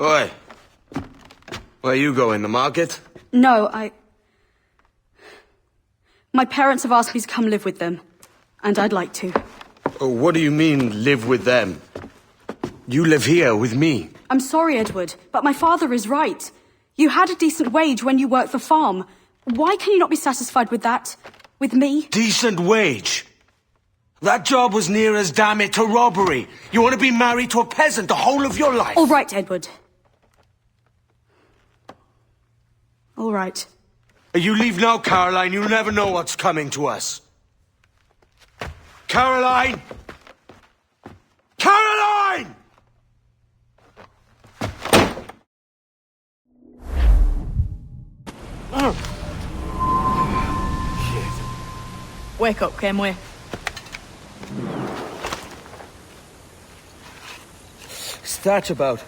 Oi. Where you going, the market? No, My parents have asked me to come live with them, and I'd like to. Oh, what do you mean, live with them? You live here with me. I'm sorry, Edward, but my father is right. You had a decent wage when you worked the farm. Why can you not be satisfied with that? With me? Decent wage? That job was near as, damn it, to robbery. You want to be married to a peasant the whole of your life? All right, Edward. All right. You leave now, Caroline. You never know what's coming to us. Caroline! Caroline! Wake up, Kenway. What's that about?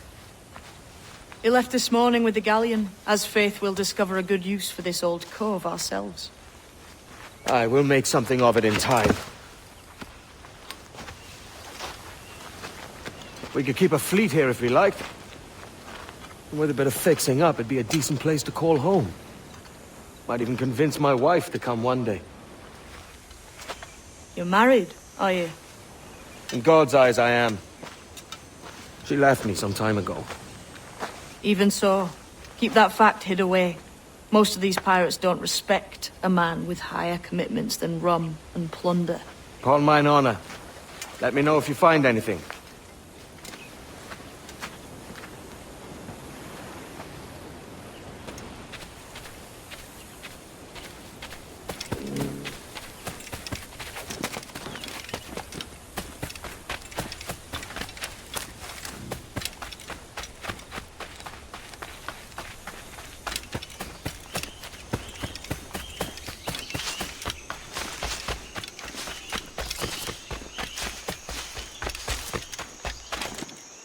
He left this morning with the galleon. As faith, we'll discover a good use for this old cove ourselves. Aye, we'll make something of it in time. We could keep a fleet here if we liked. And with a bit of fixing up, it'd be a decent place to call home. Might even convince my wife to come one day. You're married, are you? In God's eyes, I am. She left me some time ago. Even so, keep that fact hid away. Most of these pirates don't respect a man with higher commitments than rum and plunder. Upon mine honor. Let me know if you find anything.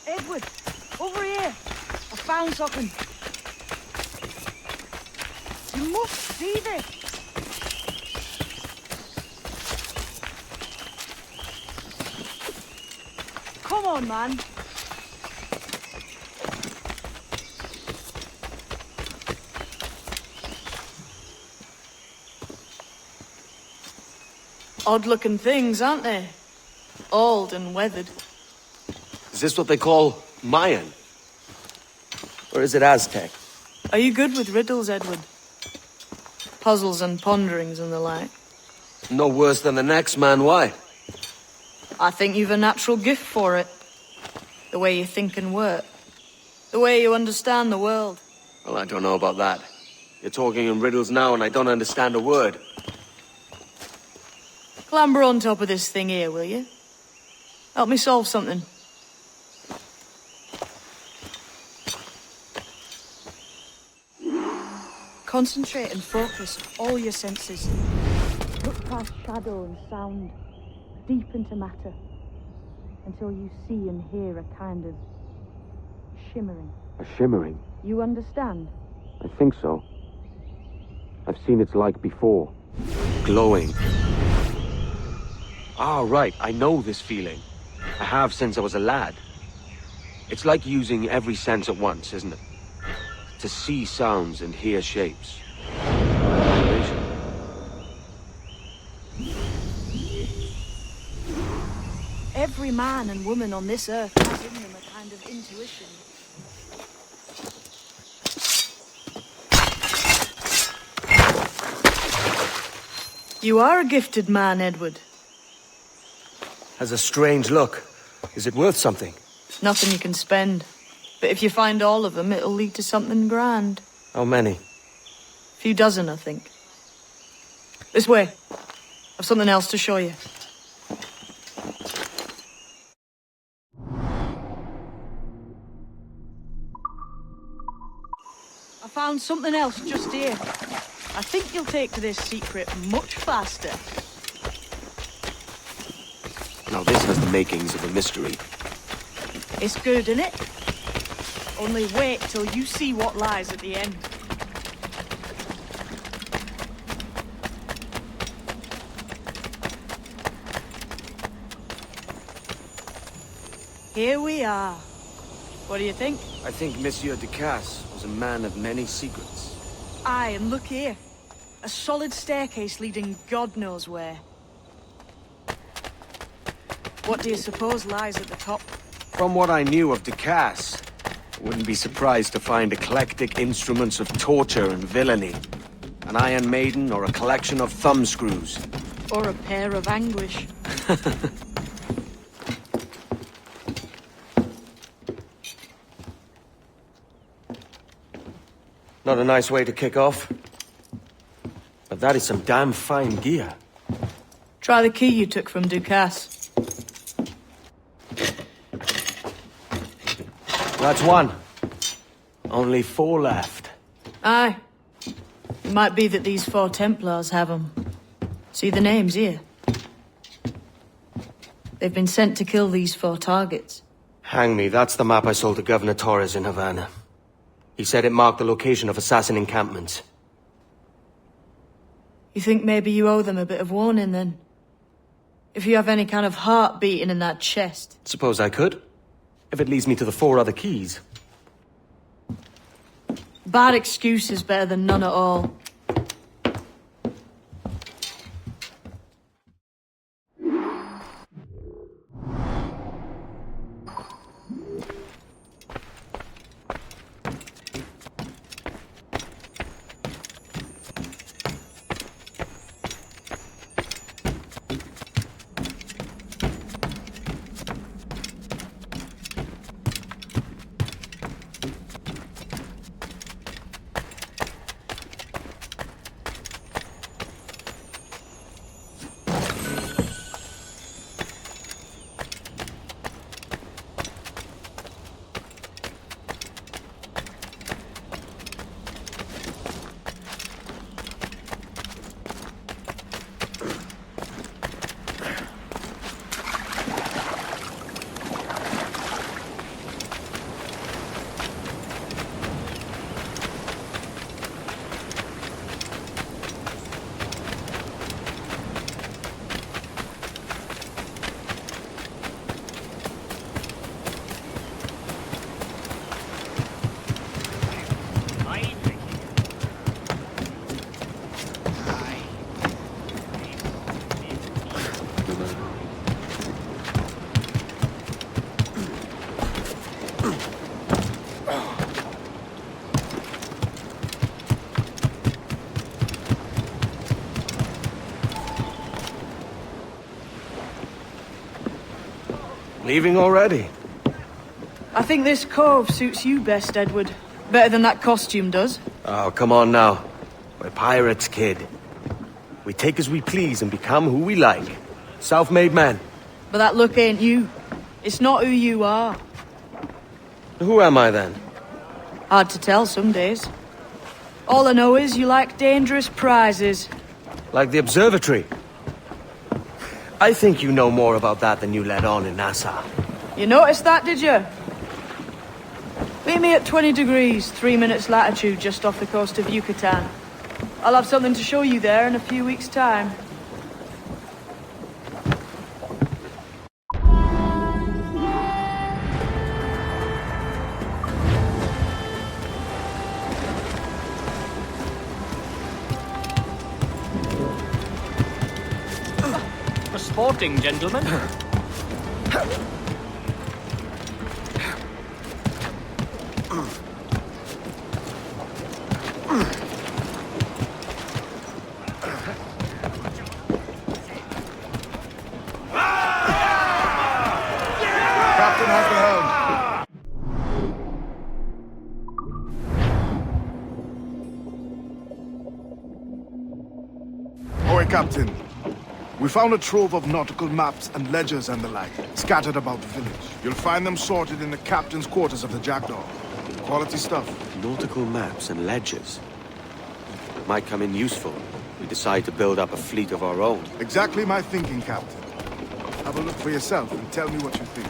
Edward, over here. I found something. You must see this. Come on, man. Odd-looking things, aren't they? Old and weathered. Is this what they call Mayan? Or is it Aztec? Are you good with riddles, Edward? Puzzles and ponderings and the like? No worse than the next man, why? I think you've a natural gift for it. The way you think and work. The way you understand the world. Well, I don't know about that. You're talking in riddles now and I don't understand a word. Clamber on top of this thing here, will you? Help me solve something. Concentrate and focus all your senses. Look past shadow and sound, deep into matter, until you see and hear a kind of shimmering. A shimmering? You understand? I think so. I've seen its like before. Glowing. Ah, right. I know this feeling. I have since I was a lad. It's like using every sense at once, isn't it? To see sounds and hear shapes. Every man and woman on this earth has in them a kind of intuition. You are a gifted man, Edward. Has a strange look. Is it worth something? Nothing you can spend. But if you find all of them, it'll lead to something grand. How many? A few dozen, I think. This way. I've something else to show you. I found something else just here. I think you'll take to this secret much faster. Now this has the makings of a mystery. It's good, innit? Only wait till you see what lies at the end. Here we are. What do you think? I think Monsieur Ducasse was a man of many secrets. Aye, and look here. A solid staircase leading God knows where. What do you suppose lies at the top? From what I knew of Ducasse, I wouldn't be surprised to find eclectic instruments of torture and villainy. An Iron Maiden or a collection of thumbscrews. Or a pair of anguish. Not a nice way to kick off. But that is some damn fine gear. Try the key you took from Ducasse. That's one. Only 4 left. Aye. It might be that these 4 Templars have them. See the names here? They've been sent to kill these 4 targets. Hang me, that's the map I sold to Governor Torres in Havana. He said it marked the location of assassin encampments. You think maybe you owe them a bit of warning, then? If you have any kind of heart beating in that chest. Suppose I could. If it leads me to the 4 other keys. Bad excuse is better than none at all. Leaving already? I think this cove suits you best, Edward. Better than that costume does. Oh, come on now. We're pirates, kid. We take as we please and become who we like. Self-made men. But that look ain't you. It's not who you are. Who am I then? Hard to tell some days. All I know is you like dangerous prizes. Like the observatory. I think you know more about that than you let on in Nassau. You noticed that, did you? Meet me at 20 degrees, 3 minutes latitude just off the coast of Yucatan. I'll have something to show you there in a few weeks' time. For sporting, gentlemen. Captain has the helm. Oi, Captain. We found a trove of nautical maps and ledgers and the like, scattered about the village. You'll find them sorted in the captain's quarters of the Jackdaw. Quality stuff. Nautical maps and ledgers. Might come in useful. We decide to build up a fleet of our own. Exactly my thinking, Captain. Have a look for yourself and tell me what you think.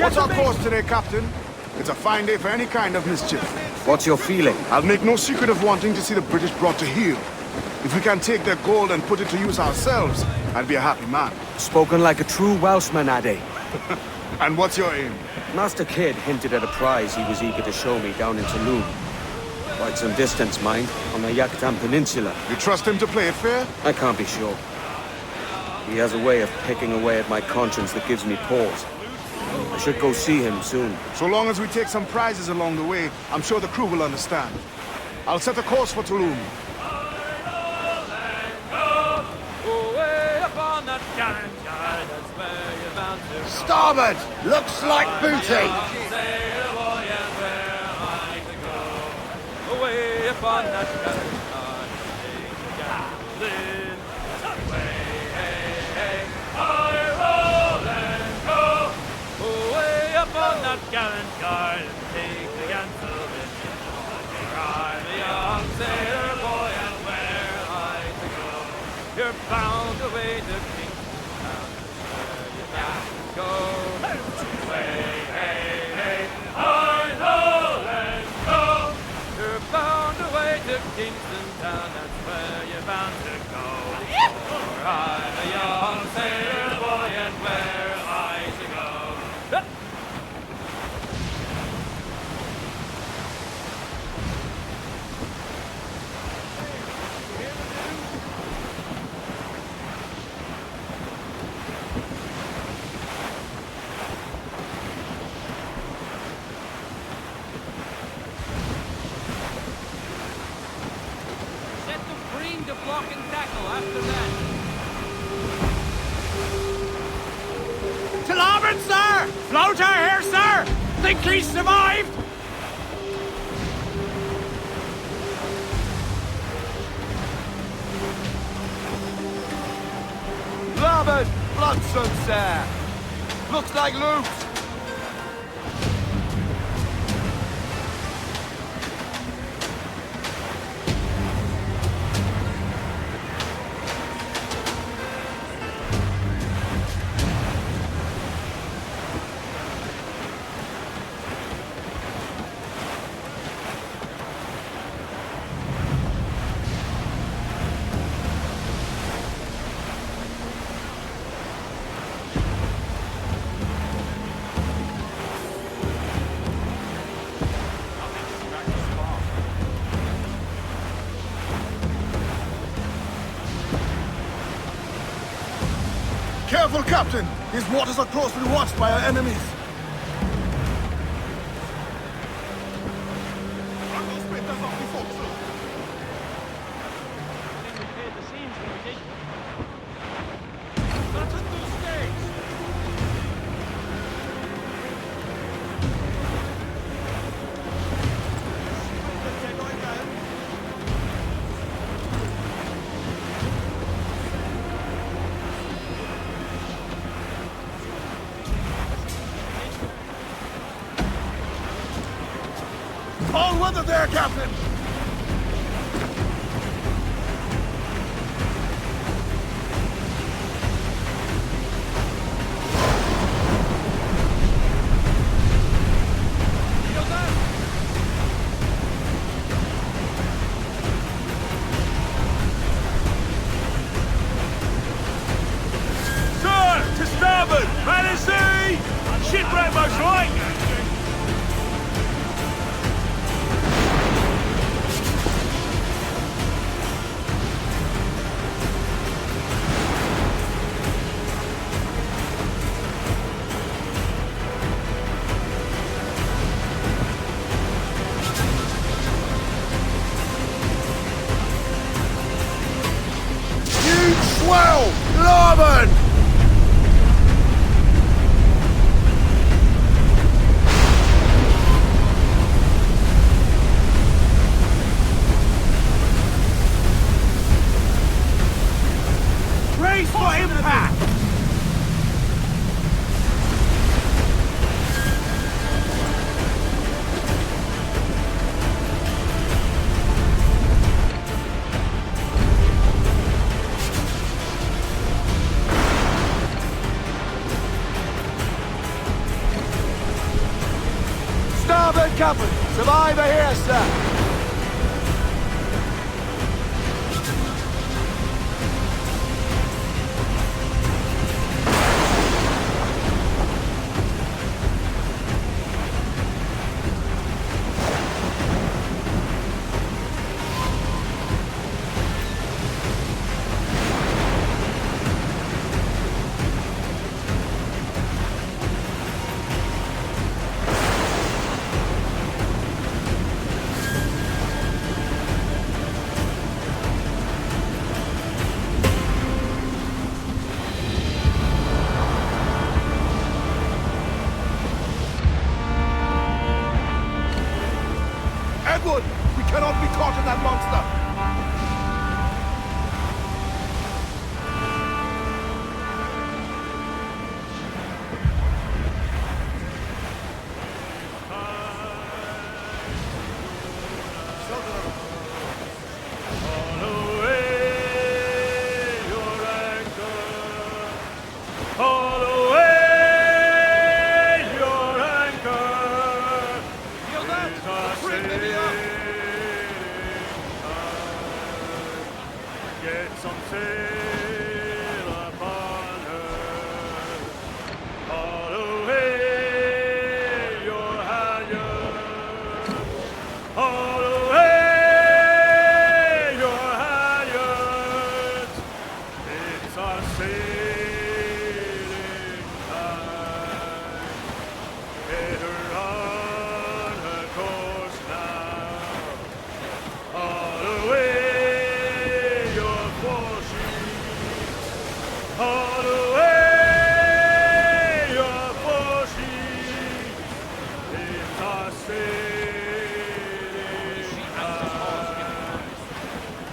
What's our course today, Captain? It's a fine day for any kind of mischief. What's your feeling? I'll make no secret of wanting to see the British brought to heel. If we can take their gold and put it to use ourselves, I'd be a happy man. Spoken like a true Welshman, Ade. And what's your aim? Master Kidd hinted at a prize he was eager to show me down in Tulum. Quite some distance, mind, on the Yucatan Peninsula. You trust him to play it fair? I can't be sure. He has a way of picking away at my conscience that gives me pause. I should go see him soon. So long as we take some prizes along the way, I'm sure the crew will understand. I'll set a course for Tulum. Starboard! Looks like booty! Away upon that gallant guard and take the answer in. I'm a young sailor boy and where am I to go? You're bound away to Kingston, where you bound to go. Way, hey, hey, Ireland, go! You're bound away to Kingston town, that's where you're bound to go. For I'm a young sailor boy and where am I to go? To block and tackle after that. To larboard, sir! Floater here, sir! Think he survived? Larboard, Bloodson, sir. Looks like loot. Careful, Captain! These waters are closely watched by our enemies. All weather there, Captain! Sir, to starboard! Man at sea! Shipwreck most right! Swell! Larboard! Captain. Survivor here, sir. Edward, we cannot be caught in that monster. Get some sail upon her. Haul away your halyards. Haul away your halyards. It's our sailing time. Get her on her course now. Haul away. Haul away your foresheet. It's our sailing time.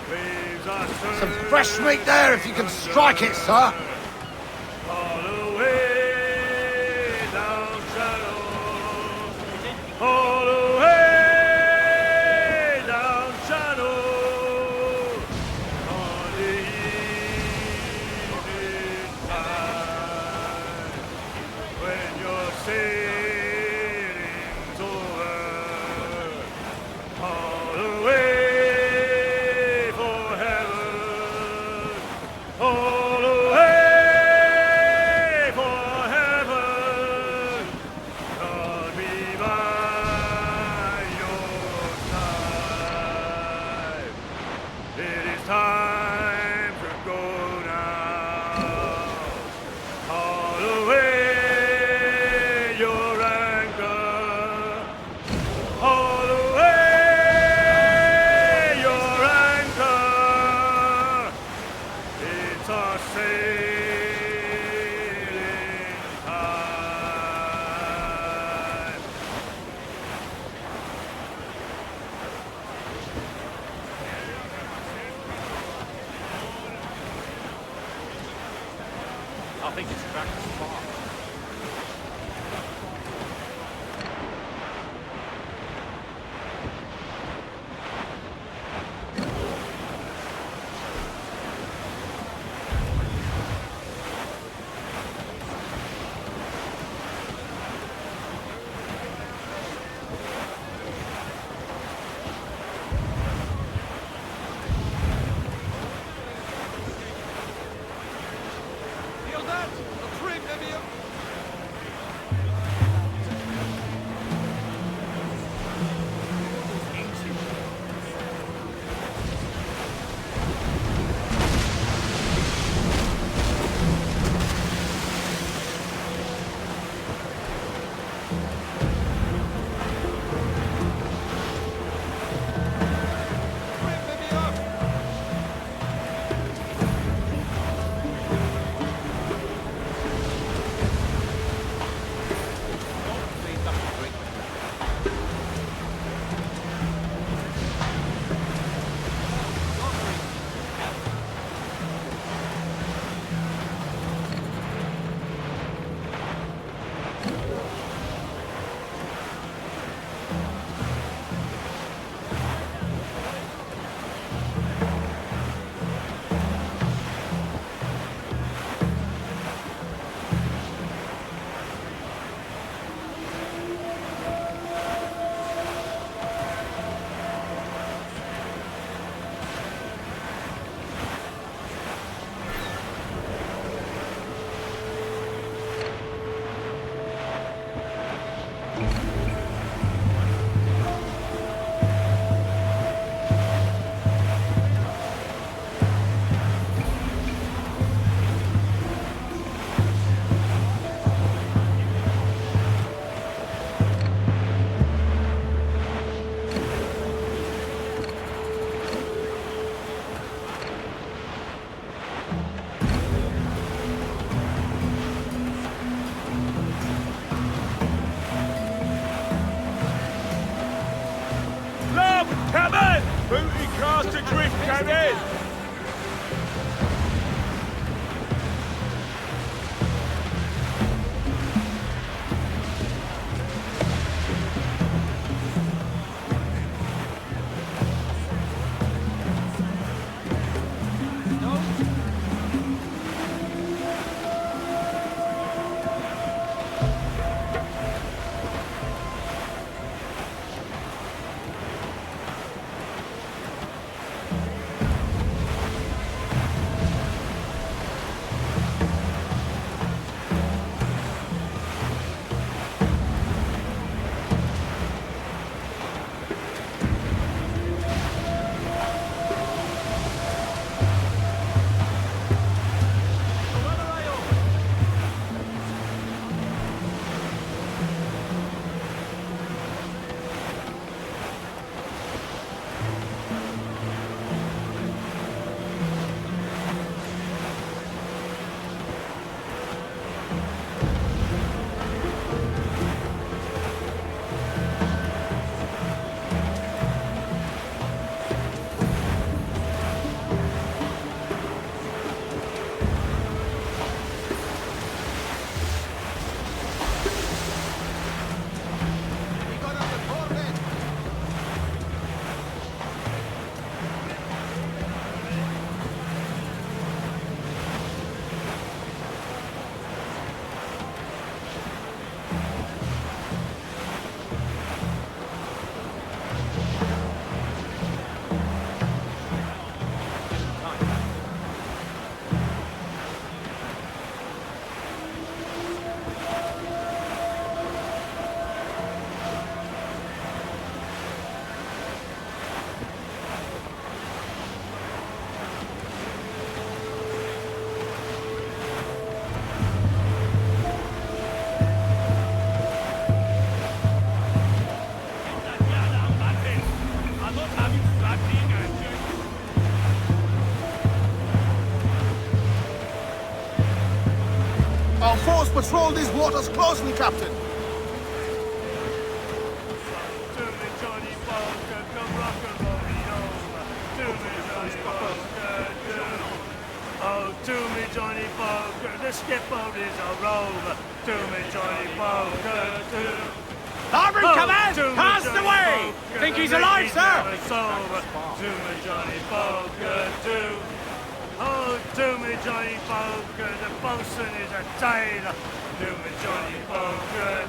Waves are Some fresh meat there if you can strike it, sir. Haul away down Channel. Haul away down Channel. On the when your sailing's over, haul away for heaven, haul away. There is! Our force patrol these waters closely, Captain. Oh, to me, Johnny Poker, the skipper is a rover. To me, Johnny Poker, Starboard command! to me, Cast Johnny away! Poker, Think he's the alive, maid's sir? never sober. To me, Johnny Poker, oh, to me, Johnny Poker, the bosun is a tailor. To me, Johnny Poker,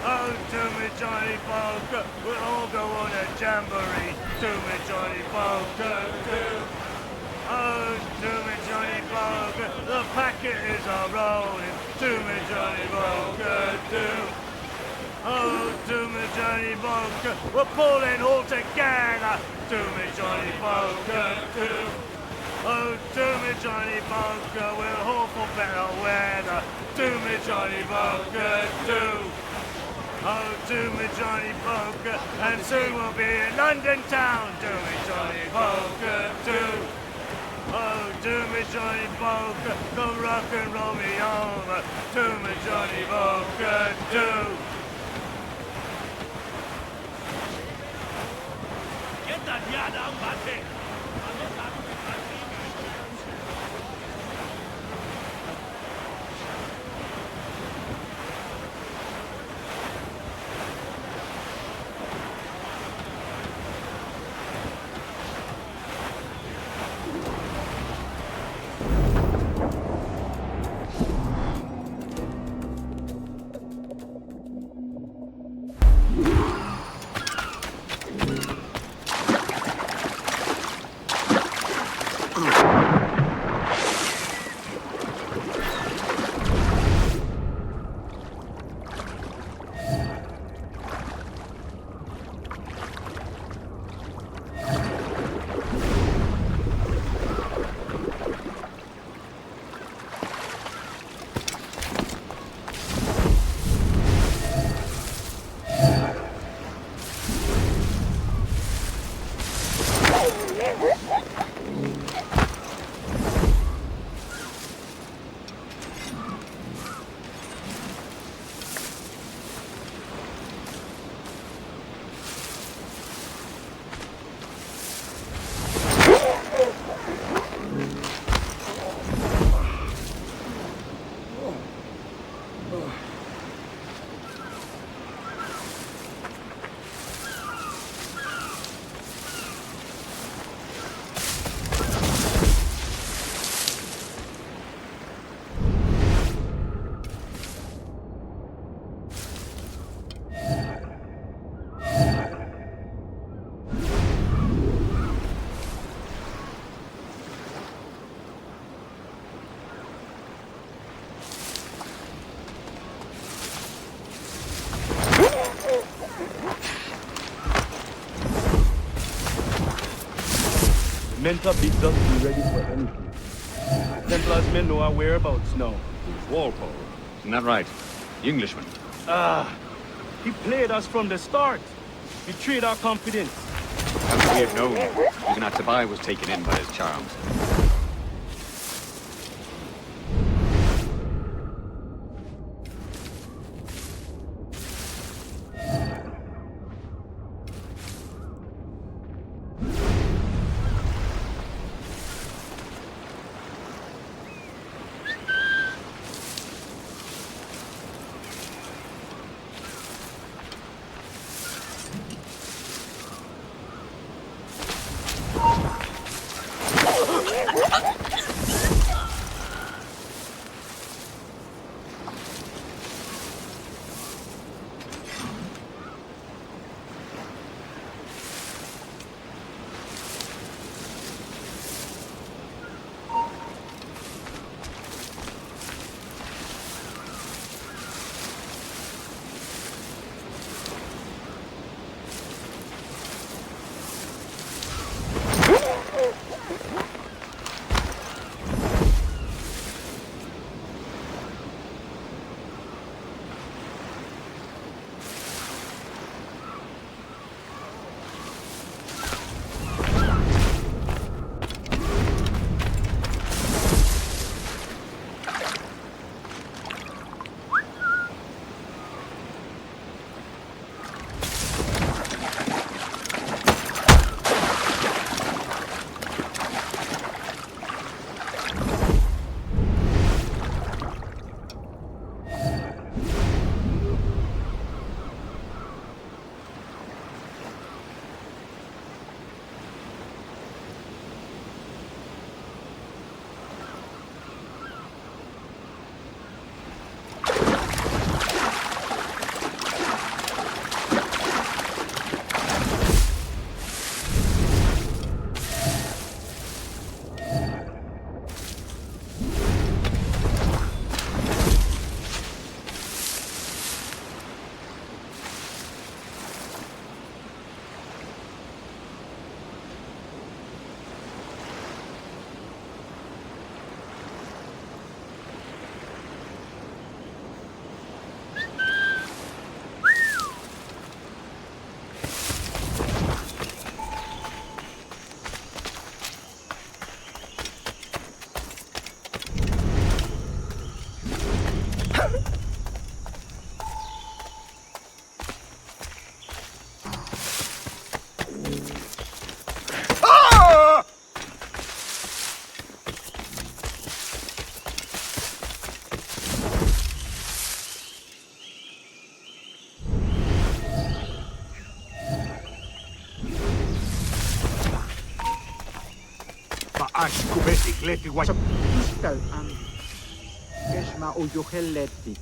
oh, to me, Johnny Poker, we'll all go on a jamboree. To me, Johnny Poker, oh, to me, Johnny Poker, the packet is a rolling. To me, Johnny Poker, oh, to me, Johnny Poker, we're pulling all together. To me, Johnny Poker, oh, to me, Johnny Poker, we'll hope for better weather. To me, Johnny Poker, oh, to me, Johnny Poker, and soon we'll be in London town. To me, Johnny Poker, oh, to me, Johnny Poker, come rock and roll me home. To me, Johnny Poker, Get that yard out, Matty! Mentor bids us be ready for anything. Templar's men know our whereabouts now. Walpole. Isn't that right? The Englishman. He played us from the start. Betrayed our confidence. How could we have known? Even Atabai was taken in by his charms. Ystel am Gesma o Jocheletti.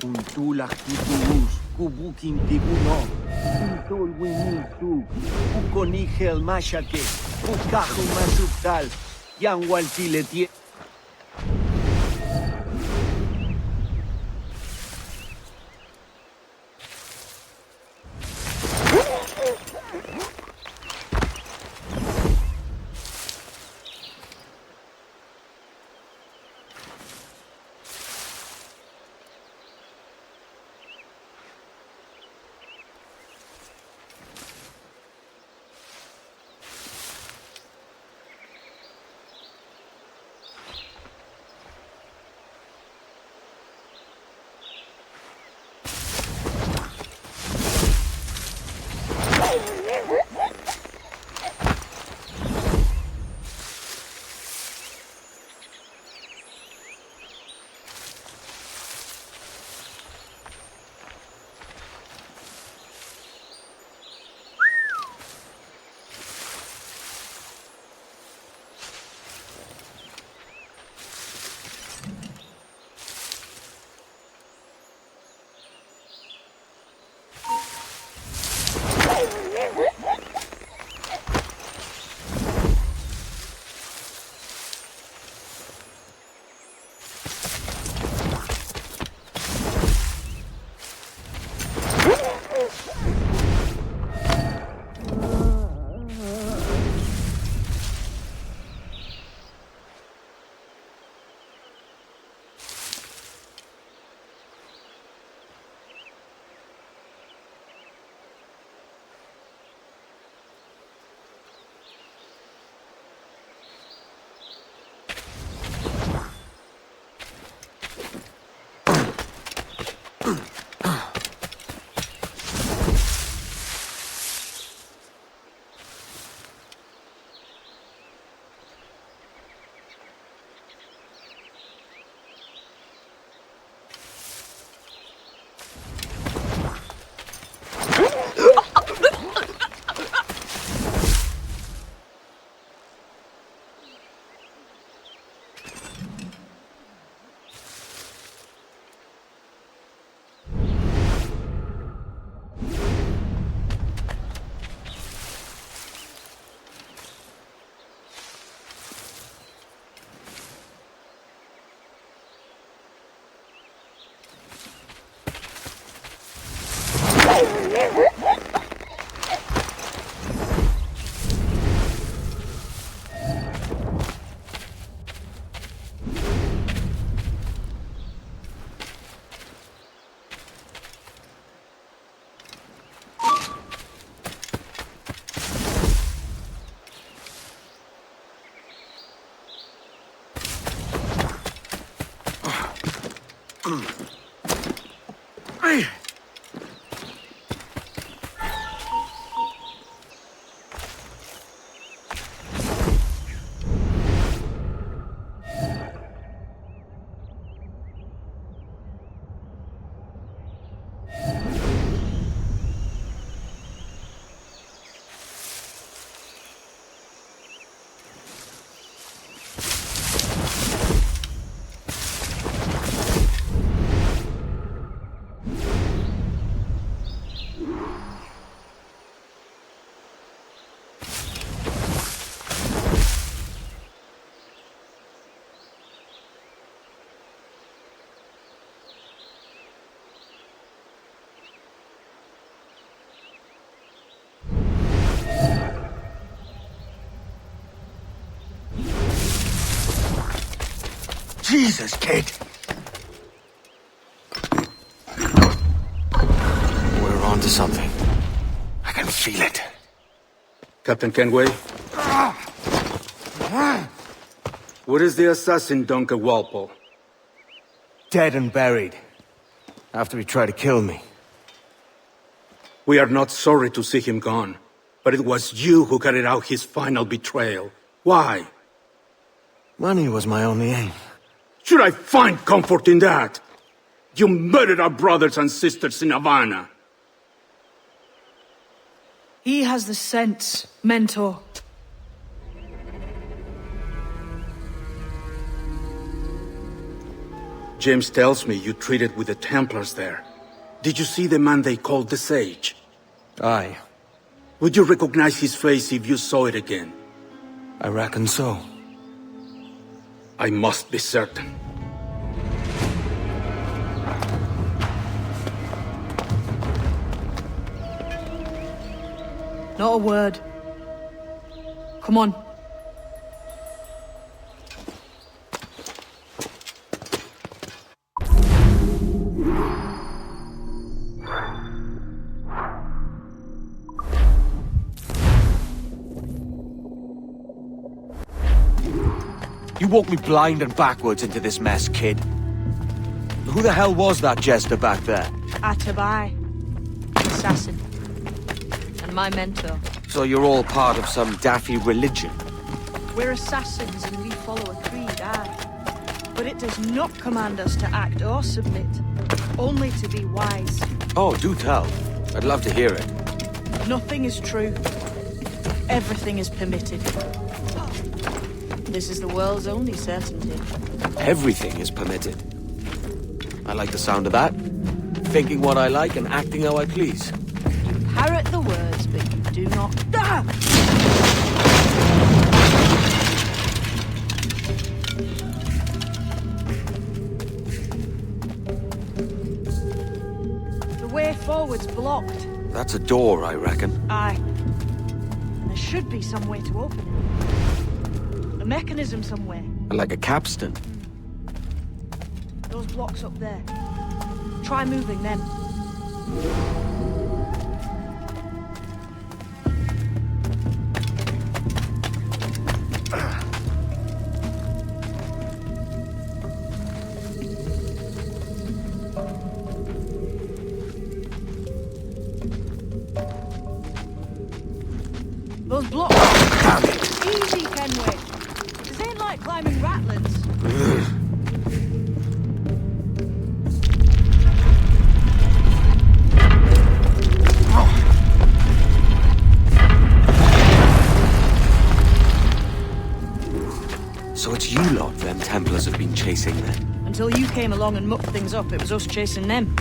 Untulak tituus, kubukin tiguno, Intol winisuk, Ukonigel mashake, Ukaju masuktal, Yanwal tiletie. Jesus, kid! We're on to something. I can feel it. Captain Kenway? Where is the assassin, Duncan Walpole? Dead and buried. After he tried to kill me. We are not sorry to see him gone, but it was you who carried out his final betrayal. Why? Money was my only aim. Should I find comfort in that? You murdered our brothers and sisters in Havana. He has the sense, Mentor. James tells me you traded with the Templars there. Did you see the man they called the Sage? Aye, Would you recognize his face if you saw it again? I reckon so. I must be certain. Not a word. Come on. You walked me blind and backwards into this mess, kid. Who the hell was that jester back there? Atabai. Assassin. And my mentor. So you're all part of some daffy religion? We're assassins and we follow a creed, aye. But it does not command us to act or submit. Only to be wise. Oh, do tell. I'd love to hear it. Nothing is true. Everything is permitted. This is the world's only certainty. Everything is permitted. I like the sound of that. Thinking what I like and acting how I please. You parrot the words, but you do not... Ah! The way forward's blocked. That's a door, I reckon. Aye. And there should be some way to open it. A mechanism somewhere. Like a capstan. Those blocks up there. Try moving them. Those blocks. Damn it! Easy, Kenway. This ain't like climbing ratlins. So it's you lot them Templars have been chasing then? Until you came along and mucked things up, it was us chasing them.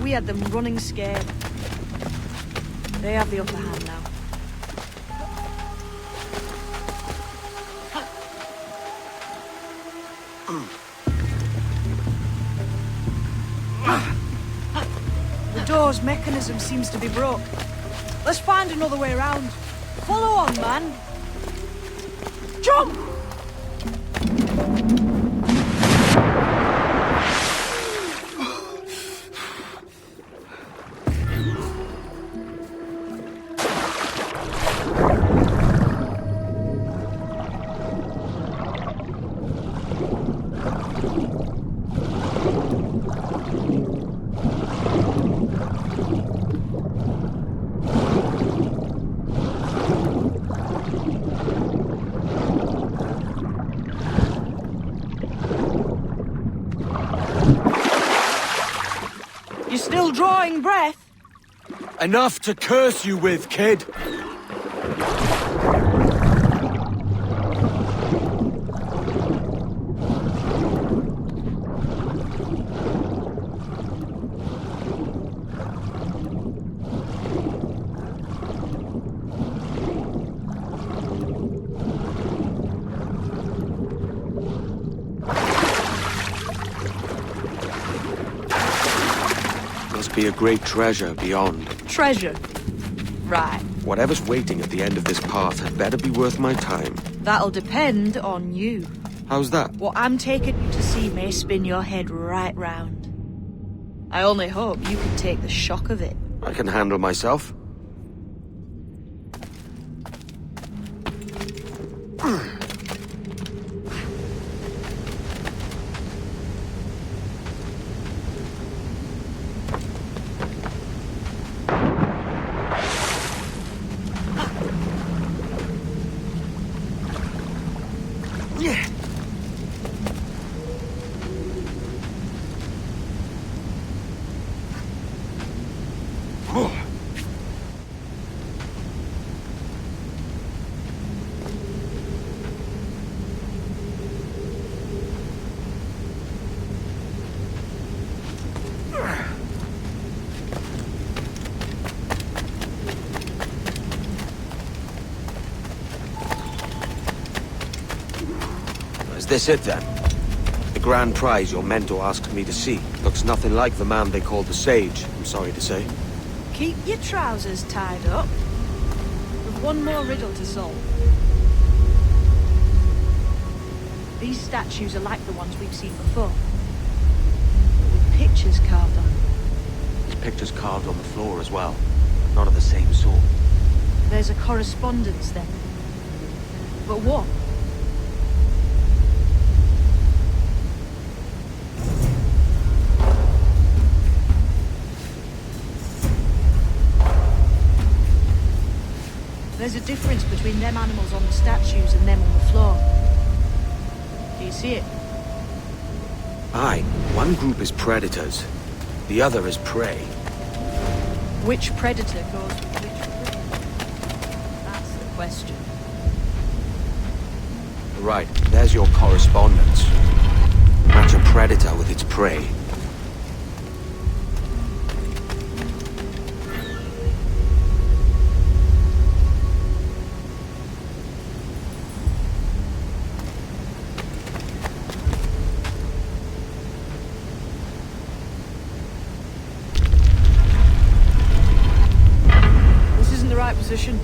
We had them running scared. They have the upper hand now. The door's mechanism seems to be broke. Let's find another way around. Follow on, man. Jump! You still drawing breath? Enough to curse you with, kid! Must be a great treasure beyond. Treasure. Right. Whatever's waiting at the end of this path had better be worth my time. That'll depend on you. How's that? What I'm taking you to see may spin your head right round. I only hope you can take the shock of it. I can handle myself. Is this it then? The grand prize your mentor asked me to see. Looks nothing like the man they called the Sage, I'm sorry to say. Keep your trousers tied up. We've one more riddle to solve. These statues are like the ones we've seen before. With pictures carved on them. There's pictures carved on the floor as well. Not of the same sort. There's a correspondence then. But what? There's a difference between them animals on the statues and them on the floor. Do you see it? Aye, one group is predators. The other is prey. Which predator goes with which prey? That's the question. Right, there's your correspondence. Match a predator with its prey. Position.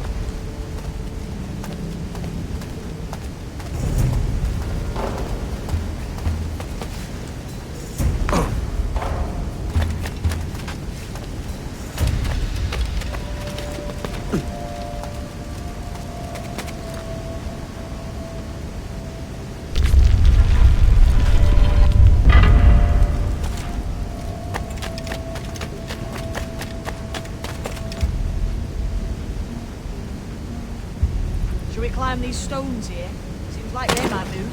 Should we climb these stones here? Seems like they might move.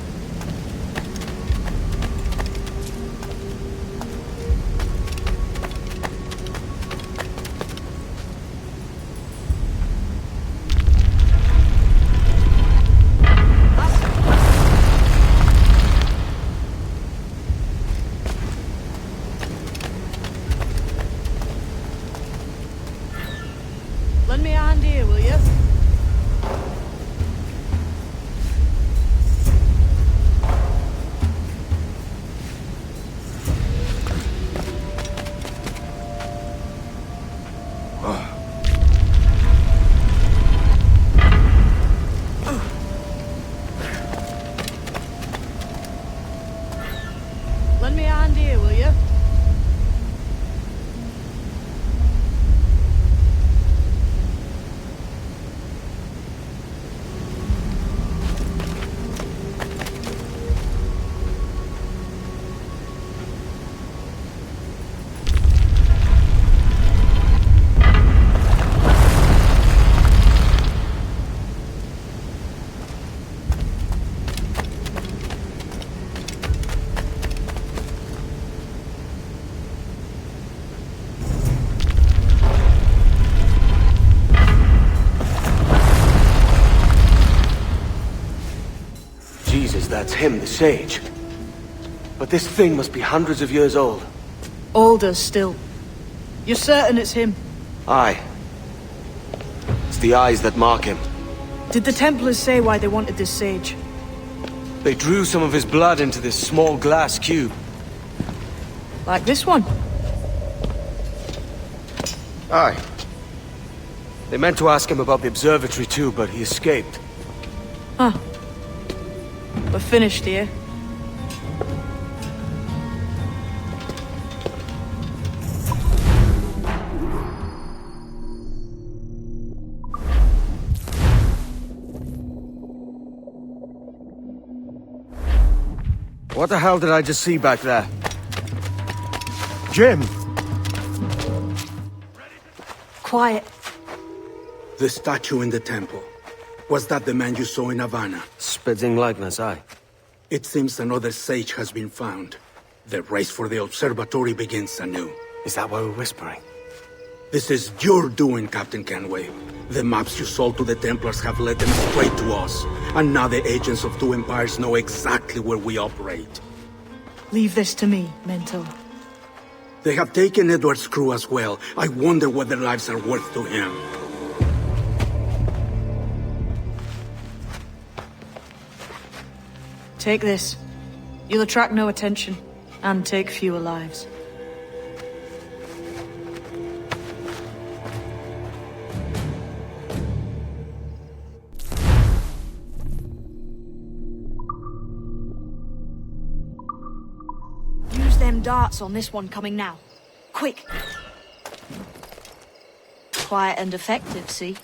Lend me a hand here, will you? Lend me a hand here, will you? Jesus, that's him, the Sage. But this thing must be hundreds of years old. Older still. You're certain it's him? Aye. It's the eyes that mark him. Did the Templars say why they wanted this sage? They drew some of his blood into this small glass cube. Like this one? Aye. They meant to ask him about the observatory too, but he escaped. Huh. We're finished here. What the hell did I just see back there? Jim! Quiet. The statue in the temple. Was that the man you saw in Havana? Spitting likeness, aye. It seems another sage has been found. The race for the observatory begins anew. Is that why we're whispering? This is your doing, Captain Kenway. The maps you sold to the Templars have led them straight to us. And now the agents of two empires know exactly where we operate. Leave this to me, Mentor. They have taken Edward's crew as well. I wonder what their lives are worth to him. Take this. You'll attract no attention, and take fewer lives. Use them darts on this one coming now. Quick! Quiet and effective, see?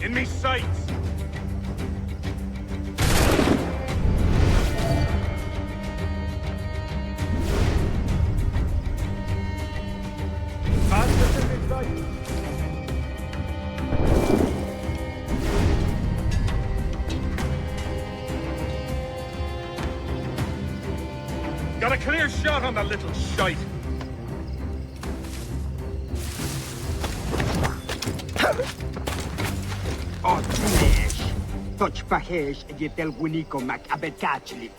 In me sights! Fastest in me sights! Got a clear shot on that little shite! O, Tunesz! Toć pachesz, jetel winiko mak abetachli.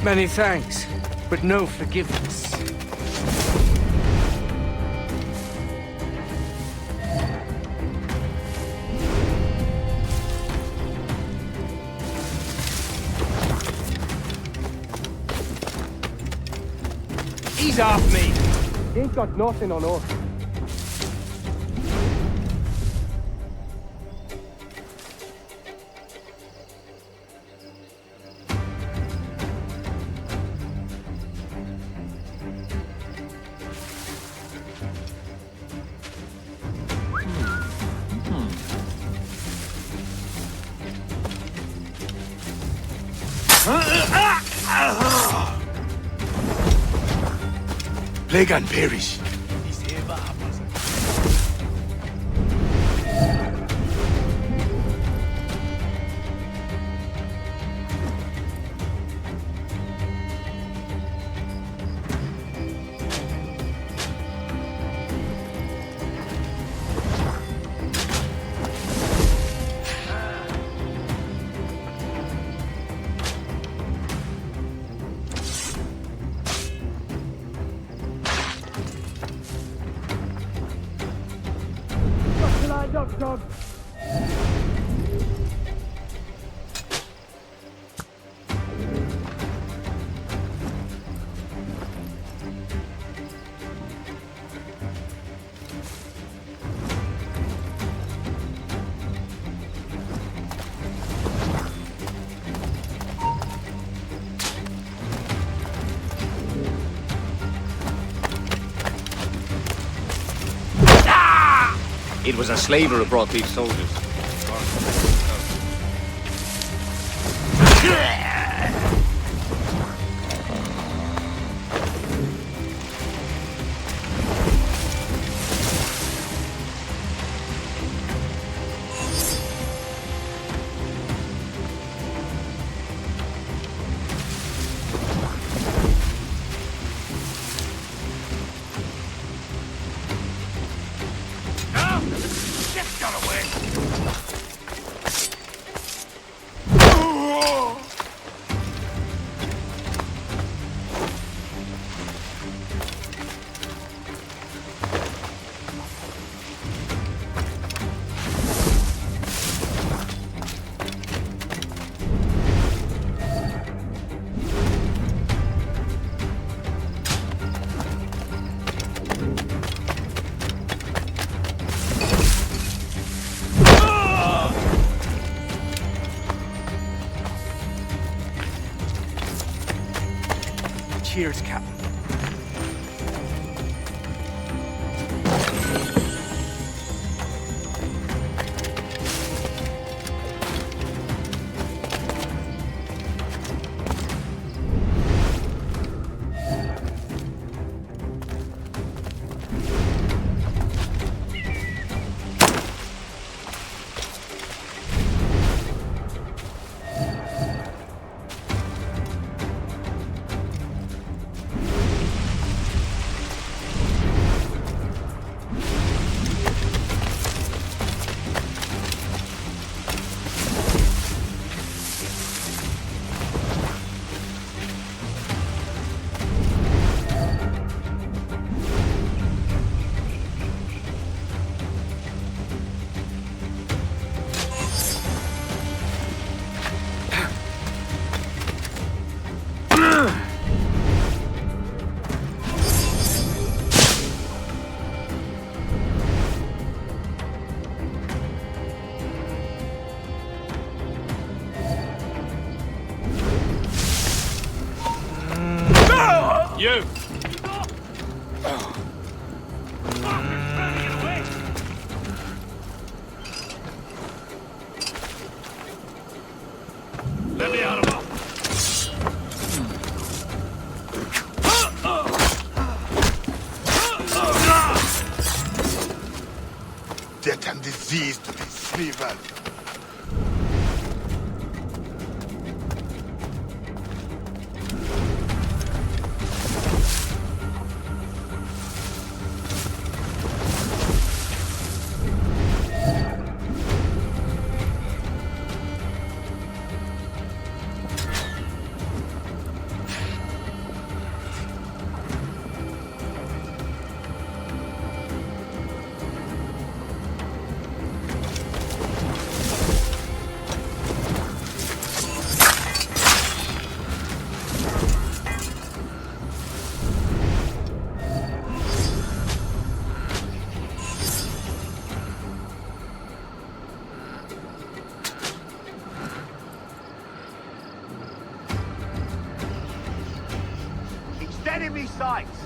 Many thanks, but no forgiveness. Ease off me! Ain't got nothing on us. Plague and perish. Dog. It was a slaver who brought these soldiers. Cheers, Captain. You! Let me out of here! Death and disease to this rival. Enemy sights!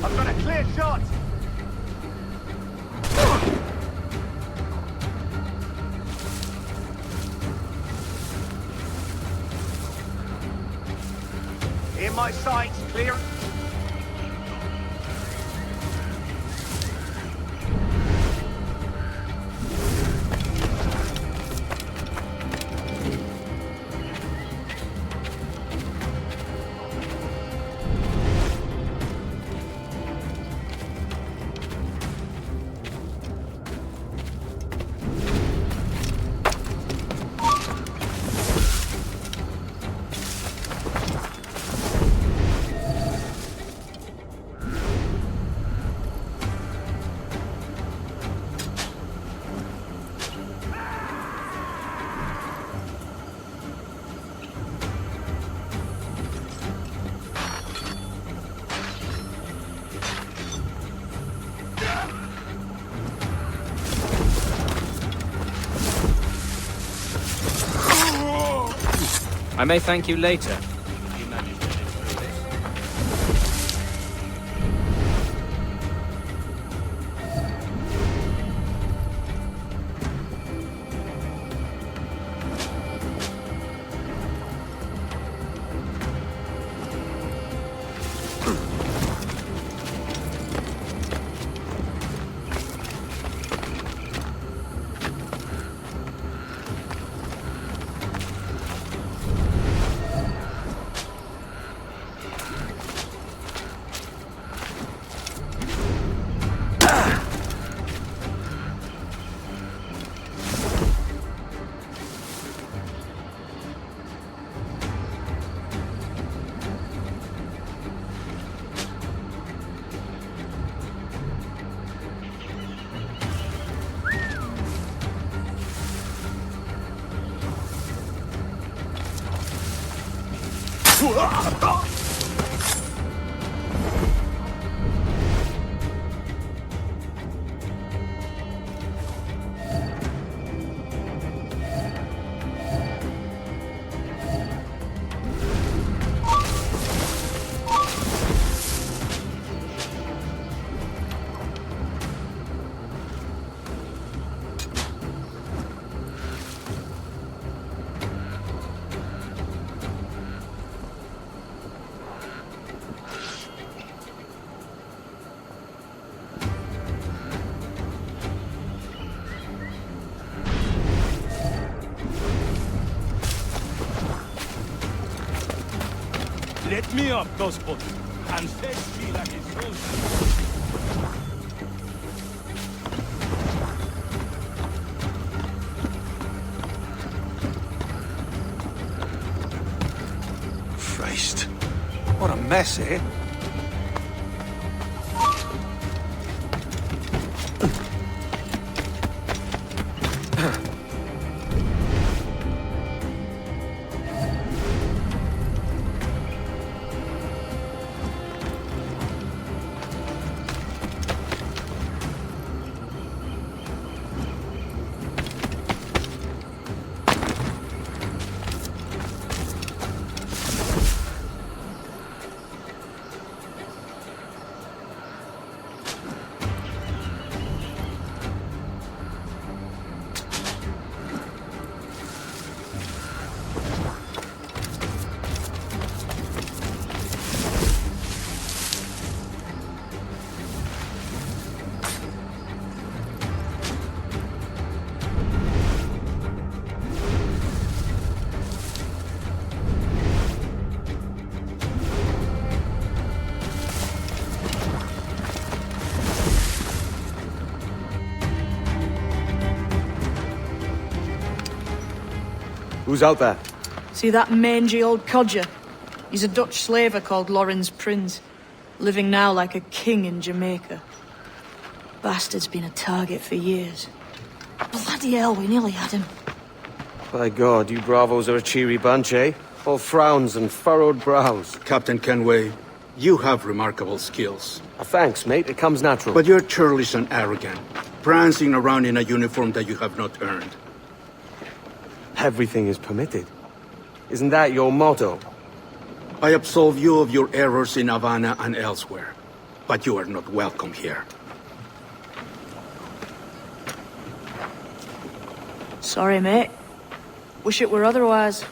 I've got a clear shot! In my sights, clear. I may thank you later. Set me up, Dustfoot, and fetch me like a soldier. Christ. What a mess, eh? Who's out there? See that mangy old codger? He's a Dutch slaver called Lorenz Prins, living now like a king in Jamaica. Bastard's been a target for years. Bloody hell, we nearly had him. By God, you bravos are a cheery bunch, eh? All frowns and furrowed brows. Captain Kenway, you have remarkable skills. Thanks, mate. It comes natural. But you're churlish and arrogant, prancing around in a uniform that you have not earned. Everything is permitted. Isn't that your motto? I absolve you of your errors in Havana and elsewhere, but you are not welcome here. Sorry, mate. Wish it were otherwise.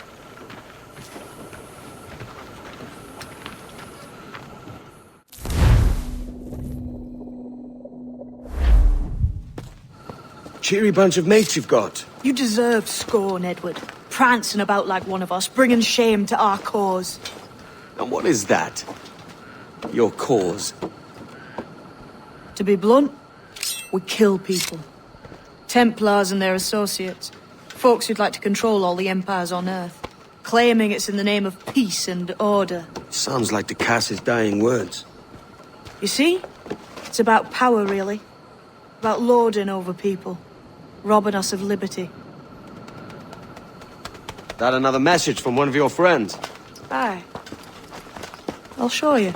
Cheery bunch of mates you've got. You deserve scorn, Edward. Prancing about like one of us, bringing shame to our cause. And what is that? Your cause? To be blunt, we kill people. Templars and their associates. Folks who'd like to control all the empires on Earth. Claiming it's in the name of peace and order. Sounds like the Cass's dying words. You see? It's about power, really. About lording over people. Robbing us of liberty. That another message from one of your friends? Aye. I'll show you.